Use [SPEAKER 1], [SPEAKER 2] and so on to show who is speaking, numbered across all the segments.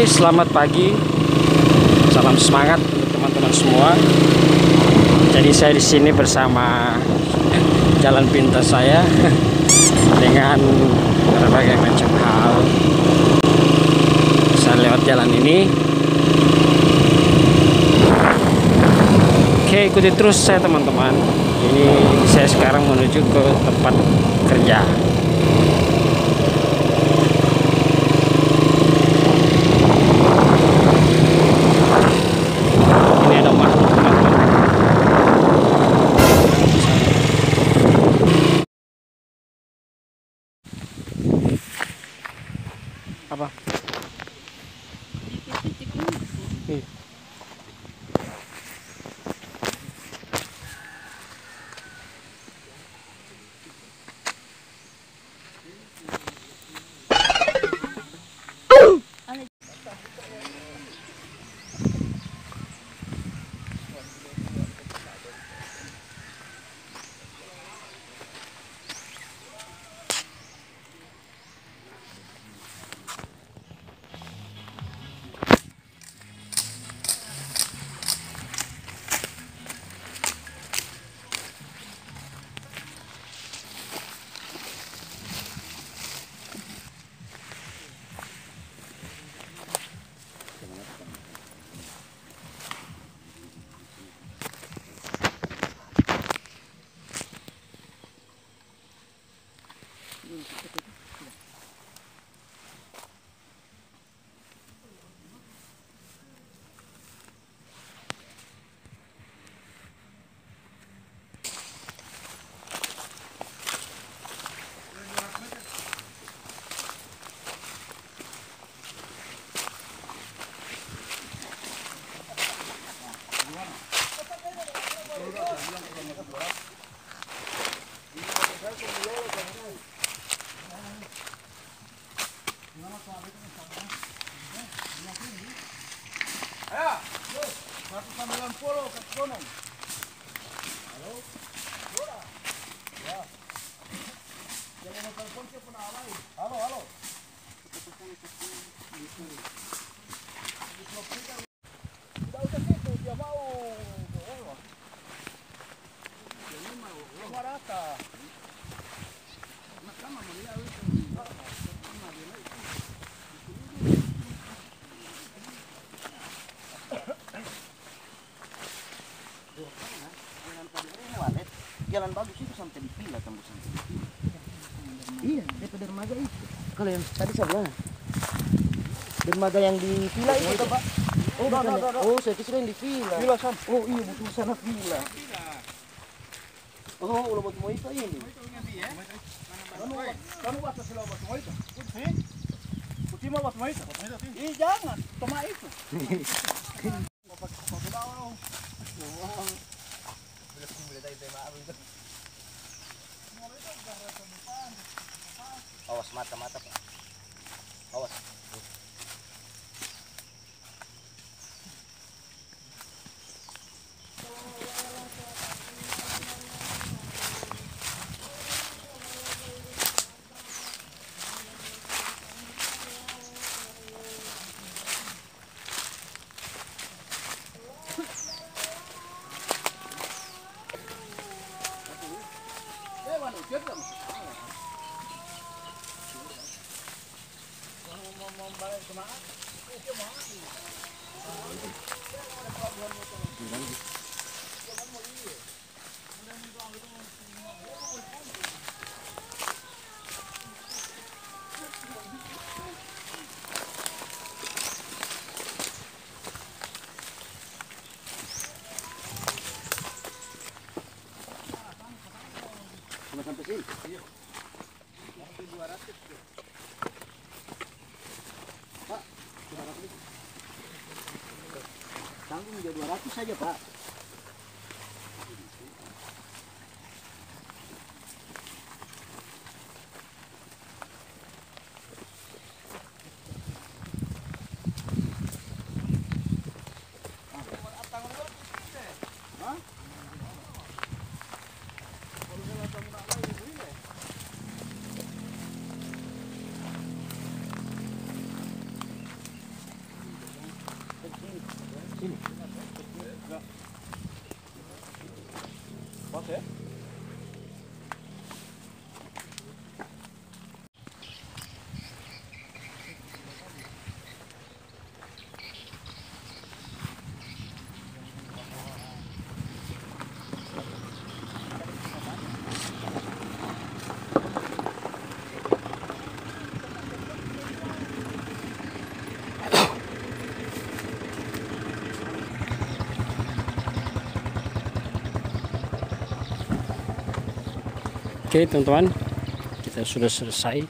[SPEAKER 1] Oke, selamat pagi. Salam semangat untuk teman-teman semua. Jadi saya di sini bersama jalan pintas saya dengan berbagai macam hal. Saya lewat jalan ini. Oke, ikuti terus saya teman-teman. Ini saya sekarang menuju ke tempat kerja. Ini ada makhluk teman-teman. Apa?
[SPEAKER 2] Jalan bagus itu sampai di villa tembusan. Iya, DP dermaga itu. Kalau yang tadi sebelah. Dermaga yang di villa itu, Pak. Oh, bukan. Oh, saya kira yang di villa. Villa san. Oh, iya betul sana villa. Oh, ulah buat itu ini. Kamu buat selalu buat semua itu. Putih mau buat semua itu. Ih, jangan. Toma itu. Awas mata-mata, Pak. Awas. Sampai sini. Iya. Sampai 200. Pak, 200. Tanggung dia 200 saja, Pak.
[SPEAKER 1] Oke teman-teman, kita sudah selesai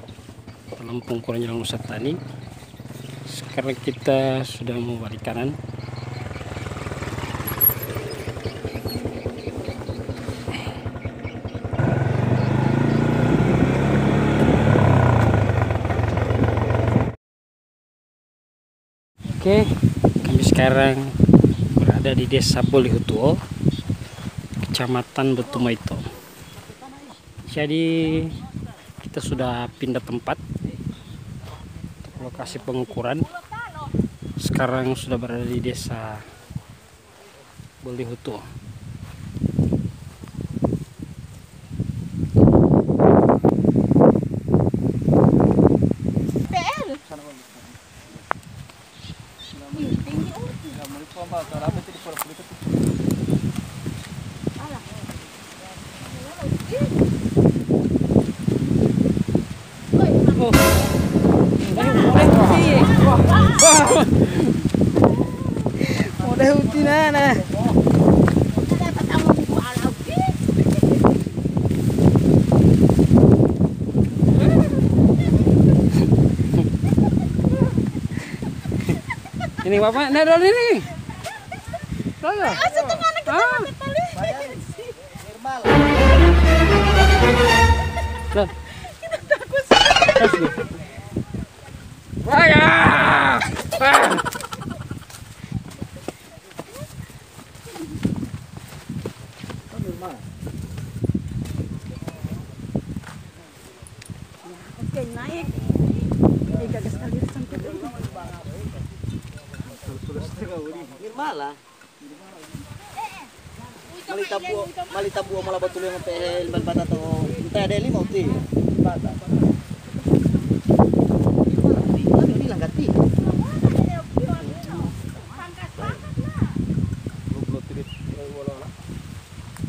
[SPEAKER 1] dalam pengukuran jalan usaha tani. Sekarang kita sudah mau balik kanan. Oke, kami sekarang berada di Desa Bolihutuo, Kecamatan Betumaito. Jadi kita sudah pindah tempat untuk lokasi pengukuran. Sekarang sudah berada di Desa Bolihutuo. Udah hujan nah. Ini bapak, nah dulu ini. Saya.
[SPEAKER 3] Naik. Sekali sampai dulu.
[SPEAKER 2] Nirmala. Malitabu malah betul yang PL bata to. Kita ada 5 uti. Bata. Ini langgati.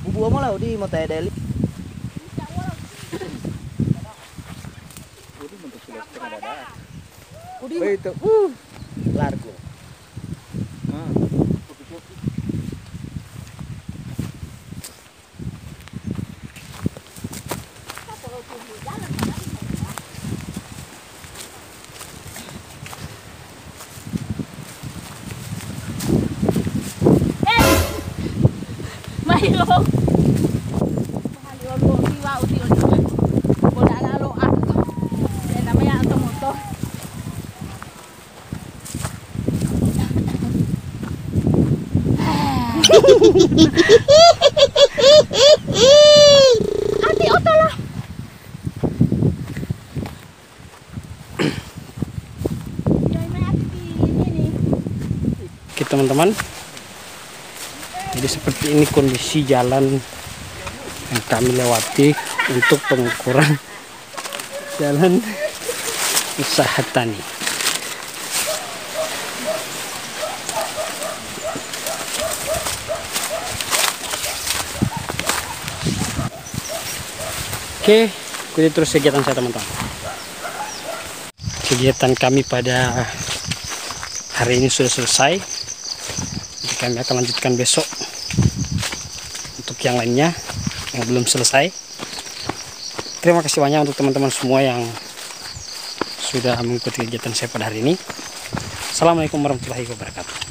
[SPEAKER 2] Bubu malah di mau teh deli. Itu. Largo.
[SPEAKER 3] Ati otolah.
[SPEAKER 1] Oke teman-teman, jadi seperti ini kondisi jalan yang kami lewati untuk pengukuran jalan usaha tani. Oke, ikuti terus kegiatan saya teman-teman. Kegiatan kami pada hari ini sudah selesai. Jadi kami akan lanjutkan besok untuk yang lainnya yang belum selesai. Terima kasih banyak untuk teman-teman semua yang sudah mengikuti kegiatan saya pada hari ini. Assalamualaikum warahmatullahi wabarakatuh.